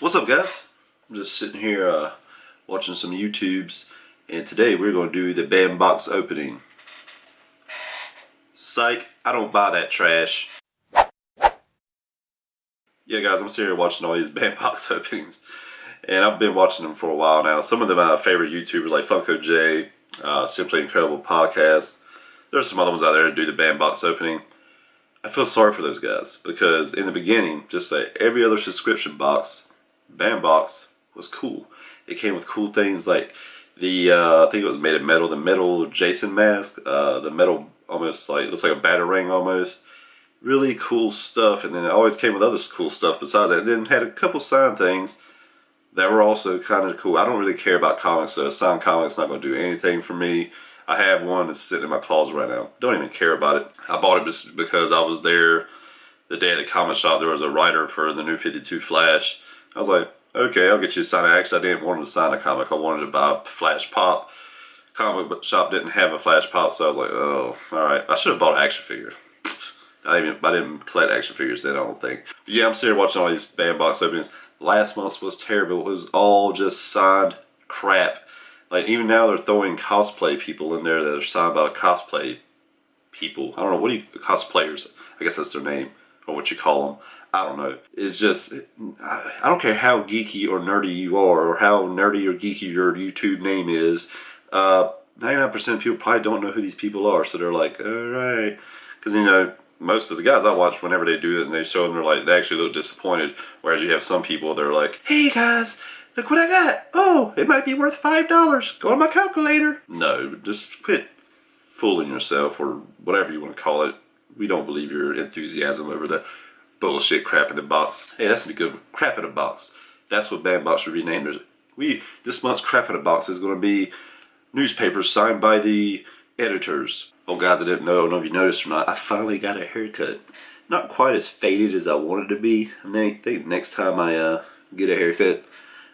What's up, guys? I'm just sitting here watching some YouTubes, and today we're going to do the band box opening. Psych, I don't buy that trash. Yeah, guys, I'm sitting here watching all these band box openings, and I've been watching them for a while now. Some of them are my favorite YouTubers like Funko J, Simply Incredible Podcast. There's some other ones out there that do the band box opening. I feel sorry for those guys because in the beginning, just like every other subscription box, band box was cool. It came with cool things like the I think it was made of metal, the metal Jason mask, the metal almost like looks like a batarang almost. Really cool stuff, and then it always came with other cool stuff besides that. And then had a couple signed things that were also kind of cool. I don't really care about comics, so a signed comic's not going to do anything for me. I have one that's sitting in my closet right now. Don't even care about it. I bought it just because I was there the day at the comic shop. There was a writer for the new 52 Flash. I was like, okay, I'll get you a sign. Actually, I didn't want him to sign a comic. I wanted to buy a Flash Pop. Comic shop didn't have a Flash Pop, so I was like, oh, alright. I should have bought an action figure. I didn't collect action figures then, I don't think. But yeah, I'm sitting here watching all these band box openings. Last month was terrible. It was all just signed crap. Like, even now they're throwing cosplay people in there that are signed by cosplay people. I don't know, what do you, cosplayers? I guess that's their name, or what you call them. I don't know. It's just, I don't care how geeky or nerdy you are, or how nerdy or geeky your YouTube name is. 99% of people probably don't know who these people are, so they're like, alright. Because, you know, most of the guys I watch, whenever they do it and they show them, they're like, they actually look disappointed. Whereas you have some people, they're like, hey guys, look what I got. Oh, it might be worth $5. Go on my calculator. No, just quit fooling yourself, or whatever you want to call it. We don't believe your enthusiasm over that bullshit crap in the box. Hey, that's a good one. Crap in a box. That's what band box should be named. This month's crap in a box is going to be newspapers signed by the editors. Oh, guys, I don't know if you noticed or not. I finally got a haircut. Not quite as faded as I wanted to be. I think next time I get a haircut,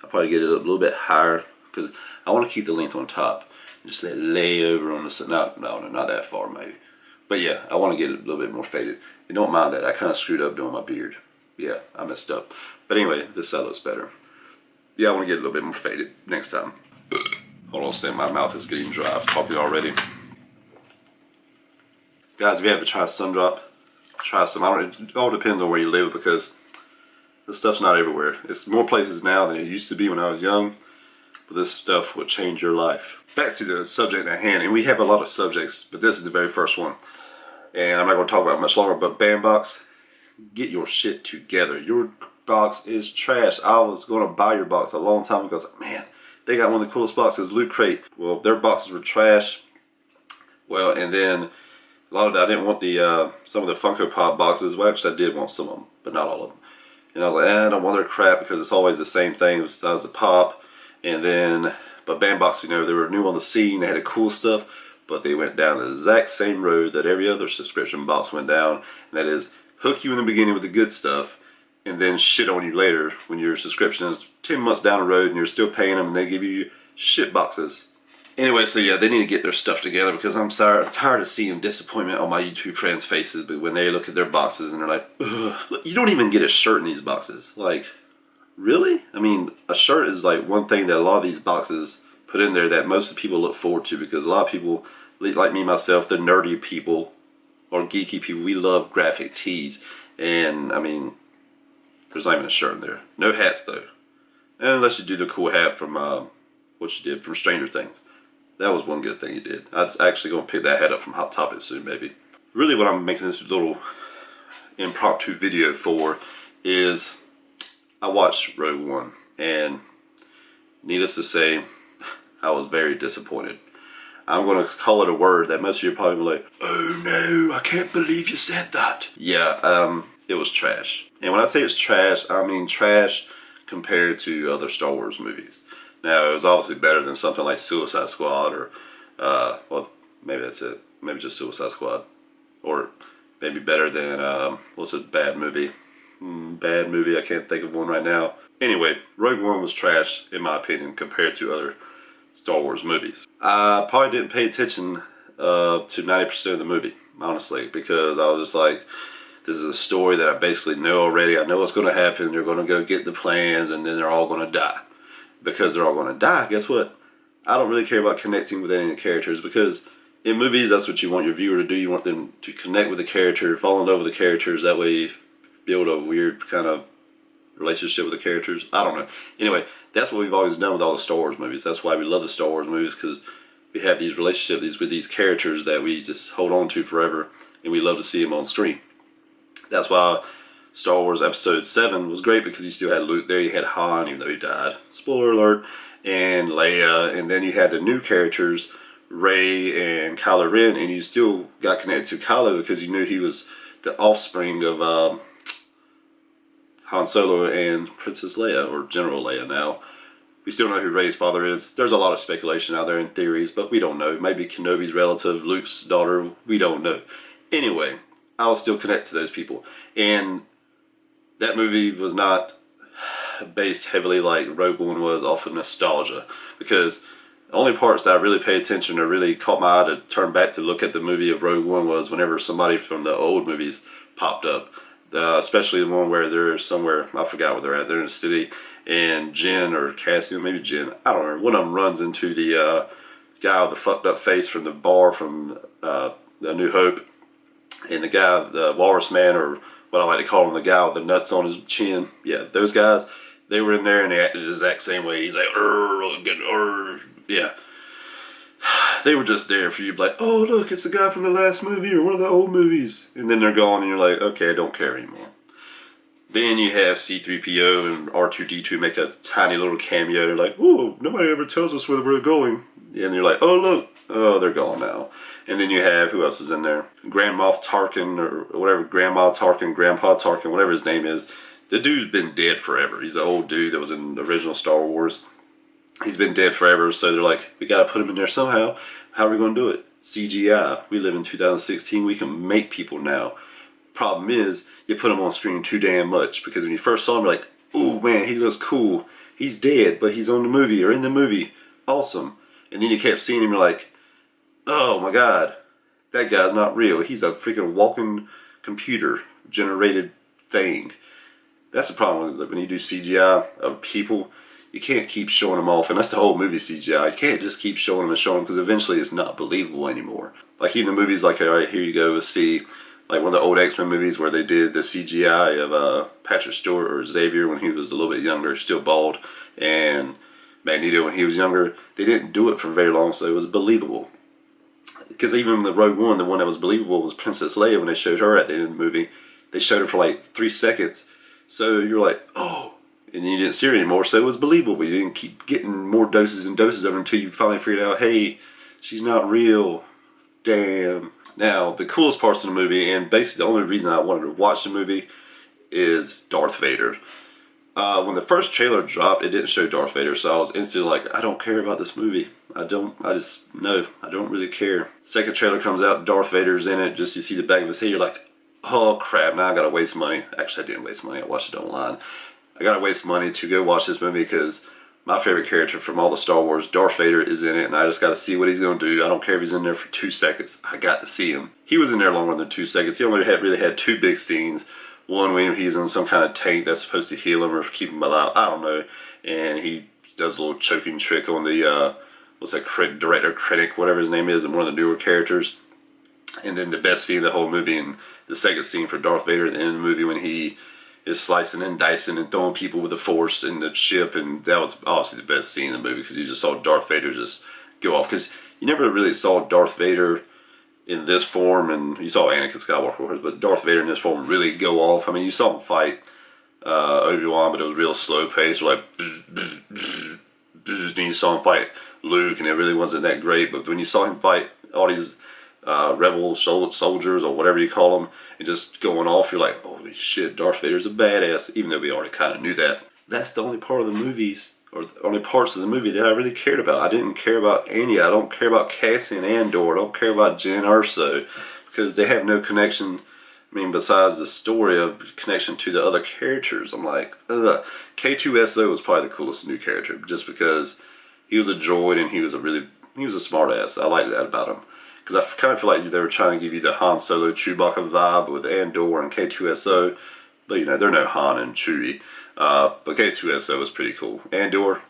I'll probably get it a little bit higher because I want to keep the length on top. Just let it lay over on the side. No, not that far maybe. But yeah, I want to get it a little bit more faded. And don't mind that. I kind of screwed up doing my beard. Yeah, I messed up. But anyway, this side looks better. Yeah, I want to get it a little bit more faded next time. Hold on a second, my mouth is getting dry. I've talked already. Guys, if you ever try sun drop, try some. It all depends on where you live because this stuff's not everywhere. It's more places now than it used to be when I was young. But this stuff will change your life. Back to the subject at hand, and we have a lot of subjects, but this is the very first one. And I'm not going to talk about it much longer, but band box, get your shit together. Your box is trash. I was going to buy your box a long time ago. I was like, man, they got one of the coolest boxes, Loot Crate. Well, their boxes were trash. Well, and then a lot of that, I didn't want the some of the Funko Pop boxes. Well, actually, I did want some of them, but not all of them. And I was like, I don't want their crap because it's always the same thing besides the pop. And then, but band box, you know, they were new on the scene. They had the cool stuff. But they went down the exact same road that every other subscription box went down. And that is, hook you in the beginning with the good stuff, and then shit on you later when your subscription is 10 months down the road and you're still paying them and they give you shit boxes. Anyway, so yeah, they need to get their stuff together because I'm tired of seeing disappointment on my YouTube friends' faces. But when they look at their boxes and they're like, ugh, you don't even get a shirt in these boxes. Like, really? I mean, a shirt is like one thing that a lot of these boxes put in there that most of the people look forward to, because a lot of people, like me myself, the nerdy people or geeky people, we love graphic tees. And I mean, there's not even a shirt in there. No hats though, unless you do the cool hat from what you did from Stranger Things. That was one good thing you did. I'm actually going to pick that hat up from Hot Topic soon, maybe. Really, what I'm making this little impromptu video for is I watched Rogue One, and needless to say, I was very disappointed. I'm going to call it a word that most of you are probably like, oh no, I can't believe you said that. Yeah, it was trash. And when I say it's trash, I mean trash compared to other Star Wars movies. Now, it was obviously better than something like Suicide Squad or, well, maybe that's it. Maybe just Suicide Squad. Or maybe better than, what's a bad movie? Bad movie, I can't think of one right now. Anyway, Rogue One was trash, in my opinion, compared to other Star Wars movies. I probably didn't pay attention to 90% of the movie, honestly, because I was just like, This is a story that I basically know already. I know what's going to happen. They're going to go get the plans, and then they're all going to die. Because they're all going to die, guess what? I don't really care about connecting with any of the characters, because in movies, that's what you want your viewer to do. You want them to connect with the character, fall in love with the characters. That way you build a weird kind of relationship with the characters. I don't know. Anyway, that's what we've always done with all the Star Wars movies. That's why we love the Star Wars movies, because we have these relationships with these characters that we just hold on to forever, and we love to see them on screen. That's why Star Wars Episode 7 was great, because you still had Luke there, you had Han, even though he died. Spoiler alert. And Leia, and then you had the new characters, Rey and Kylo Ren, and you still got connected to Kylo because you knew he was the offspring of Han Solo and Princess Leia, or General Leia now. We still know who Rey's father is. There's a lot of speculation out there and theories, but we don't know. Maybe Kenobi's relative, Luke's daughter, we don't know. Anyway, I'll still connect to those people. And that movie was not based heavily like Rogue One was off of nostalgia, because the only parts that I really paid attention or really caught my eye to turn back to look at the movie of Rogue One was whenever somebody from the old movies popped up, especially the one where they're somewhere, I forgot where they're at, they're in a city, and Jen or Cassian, maybe Jen, I don't know, one of them runs into the guy with the fucked up face from the bar from A New Hope, and the guy, the Walrus Man, or what I like to call him, the guy with the nuts on his chin. Yeah, those guys, they were in there and they acted the exact same way. He's like, yeah. They were just there for you to be like, oh, look, it's the guy from the last movie or one of the old movies. And then they're gone and you're like, okay, I don't care anymore. Then you have C-3PO and R2-D2 make a tiny little cameo. They're like, oh, nobody ever tells us where we're going. And you're like, oh, look. Oh, they're gone now. And then you have, who else is in there? Grand Moff Tarkin, or whatever, Grandma Tarkin, Grandpa Tarkin, whatever his name is. The dude's been dead forever. He's an old dude that was in the original Star Wars. He's been dead forever, so they're like, we gotta put him in there somehow. How are we gonna do it? CGI. We live in 2016, we can make people now. Problem is, you put him on screen too damn much, because when you first saw him, you're like, oh man, he looks cool. He's dead, but he's on the movie, or in the movie. Awesome. And then you kept seeing him, you're like, oh my god, that guy's not real. He's a freaking walking computer generated thing. That's the problem when you do CGI of people. You can't keep showing them off, and that's the whole movie CGI. You can't just keep showing them and showing them, because eventually it's not believable anymore. Like even the movies like, alright, here you go, see, like one of the old X-Men movies where they did the CGI of Patrick Stewart or Xavier when he was a little bit younger, still bald, and Magneto when he was younger. They didn't do it for very long, so it was believable. Because even the Rogue One, the one that was believable was Princess Leia. When they showed her at the end of the movie, they showed her for like 3 seconds. So you're like, oh, and then you didn't see her anymore, so it was believable. You didn't keep getting more doses and doses of her until you finally figured out, hey, she's not real. Damn. Now, the coolest parts of the movie, and basically the only reason I wanted to watch the movie, is Darth Vader. When the first trailer dropped, it didn't show Darth Vader, so I was instantly like, I don't care about this movie. I don't really care. Second trailer comes out, Darth Vader's in it, just you see the back of his head, you're like, oh crap, now I gotta waste money. Actually, I didn't waste money, I watched it online. I gotta waste money to go watch this movie because my favorite character from all the Star Wars, Darth Vader, is in it, and I just gotta see what he's gonna do. I don't care if he's in there for 2 seconds. I got to see him. He was in there longer than 2 seconds. He only really had 2 big scenes. One when he's in some kind of tank that's supposed to heal him or keep him alive. I don't know. And he does a little choking trick on the, director, critic, whatever his name is, and one of the newer characters. And then the best scene of the whole movie, and the second scene for Darth Vader at the end of the movie when he is slicing and dicing and throwing people with the Force in the ship. And that was obviously the best scene in the movie because you just saw Darth Vader just go off. Because you never really saw Darth Vader in this form, and you saw Anakin Skywalker, but Darth Vader in this form really go off. I mean, you saw him fight Obi-Wan, but it was real slow pace, like, and you saw him fight Luke, and it really wasn't that great. But when you saw him fight all these rebel soldiers, or whatever you call them, and just going off, you're like, holy shit, Darth Vader's a badass, even though we already kind of knew that. That's the only part of the movies, or the only parts of the movie that I really cared about. I didn't care about any. I don't care about Cassian Andor. I don't care about Jyn Erso, because they have no connection. I mean, besides the story of connection to the other characters. I'm like, ugh. K2SO was probably the coolest new character, just because he was a droid and he was a smart ass. I liked that about him. because I kind of feel like they were trying to give you the Han Solo Chewbacca vibe with Andor and K2SO, but you know, they're no Han and Chewie. But K2SO was pretty cool. Andor,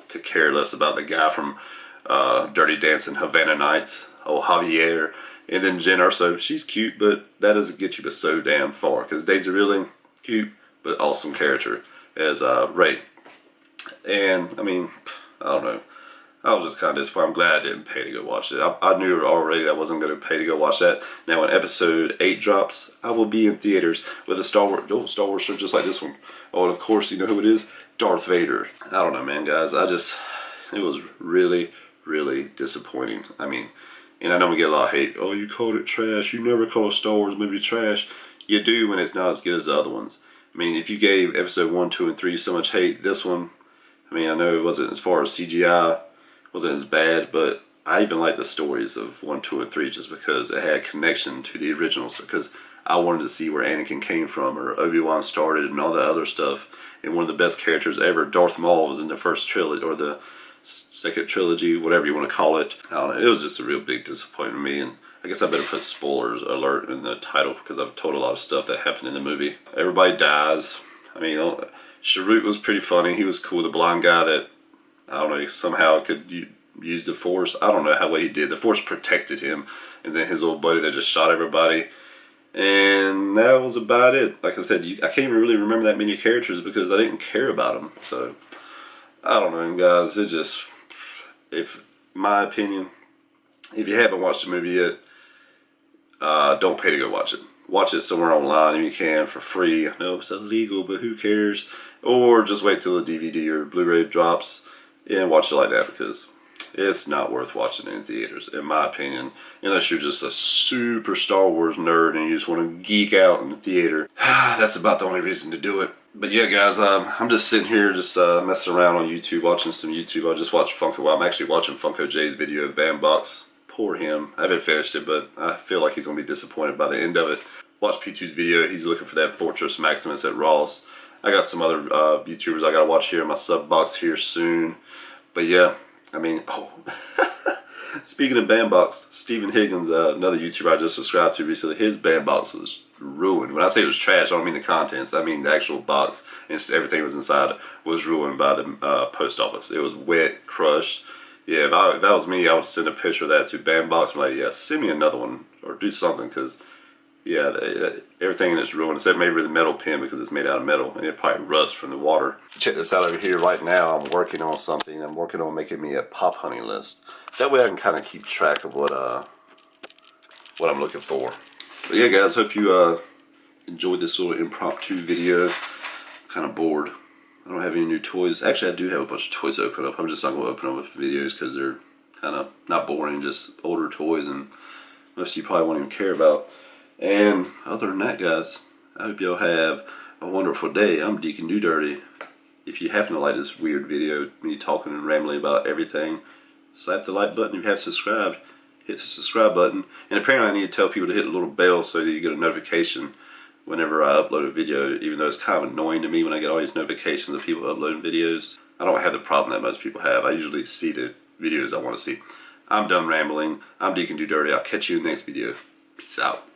could care less about the guy from Dirty Dancing Havana Nights, old Javier. And then Jen Erso, she's cute, but that doesn't get you but so damn far. Because Daisy Ridley, cute, but awesome character as Rey. And, I mean, I don't know. I was just kind of disappointed. I'm glad I didn't pay to go watch it. I knew already I wasn't going to pay to go watch that. Now, when episode 8 drops, I will be in theaters with a Star Wars shirt just like this one. Oh, and of course, you know who it is? Darth Vader. I don't know, man, guys. It was really, really disappointing. I mean, and I know we get a lot of hate. Oh, you called it trash. You never call a Star Wars movie trash. You do when it's not as good as the other ones. I mean, if you gave episode 1, 2, and 3 so much hate, this one, I mean, I know it wasn't as far as CGI, wasn't as bad, but I even like the stories of 1, 2, and 3 just because it had connection to the originals. Because I wanted to see where Anakin came from, or Obi-Wan started, and all that other stuff. And one of the best characters ever, Darth Maul, was in the first trilogy, or the second trilogy, whatever you want to call it. I don't know, it was just a real big disappointment to me. And I guess I better put spoilers alert in the title because I've told a lot of stuff that happened in the movie. Everybody dies. I mean, Sharut was pretty funny. He was cool. The blind guy that, I don't know, somehow could use the Force. I don't know how he did. The Force protected him. And then his old buddy that just shot everybody. And that was about it. Like I said, I can't even really remember that many characters because I didn't care about them. So, I don't know, guys. It's just, my opinion, if you haven't watched the movie yet, don't pay to go watch it. Watch it somewhere online if you can for free. I know it's illegal, but who cares? Or just wait till the DVD or Blu-ray drops and watch it like that because it's not worth watching in theaters, in my opinion. Unless you're just a super Star Wars nerd and you just want to geek out in the theater. That's about the only reason to do it. But yeah, guys, I'm just sitting here just messing around on YouTube, watching some YouTube. I just watched Funko. Well, I'm actually watching Funko J's video of Bandbox. Poor him. I haven't finished it, but I feel like he's going to be disappointed by the end of it. Watch P2's video. He's looking for that Fortress Maximus at Ross. I got some other YouTubers I got to watch here in my sub box here soon. But yeah, I mean, speaking of Bandbox, Stephen Higgins, another YouTuber I just subscribed to recently, his Bandbox was ruined. When I say it was trash, I don't mean the contents. I mean the actual box and everything that was inside was ruined by the post office. It was wet, crushed. Yeah, if that was me, I would send a picture of that to Bandbox. I'm like, yeah, send me another one or do something because, yeah, everything in it's ruined except maybe the metal pin because it's made out of metal and it probably rusts from the water. Check this out over here. Right now, I'm working on something. I'm working on making me a pop hunting list. That way, I can kind of keep track of what I'm looking for. But yeah, guys, hope you enjoyed this little impromptu video. Kind of bored. I don't have any new toys. Actually, I do have a bunch of toys to open up. I'm just not going to open up with videos because they're kind of not boring, just older toys and most of you probably won't even care about. And other than that, guys, I hope y'all have a wonderful day. I'm Deacon Do Dirty. If you happen to like this weird video, me talking and rambling about everything, slap the like button. If you have subscribed, hit the subscribe button. And apparently I need to tell people to hit the little bell so that you get a notification whenever I upload a video, even though it's kind of annoying to me when I get all these notifications of people uploading videos. I don't have the problem that most people have. I usually see the videos I want to see. I'm done rambling. I'm Deacon Do Dirty. I'll catch you in the next video. Peace out.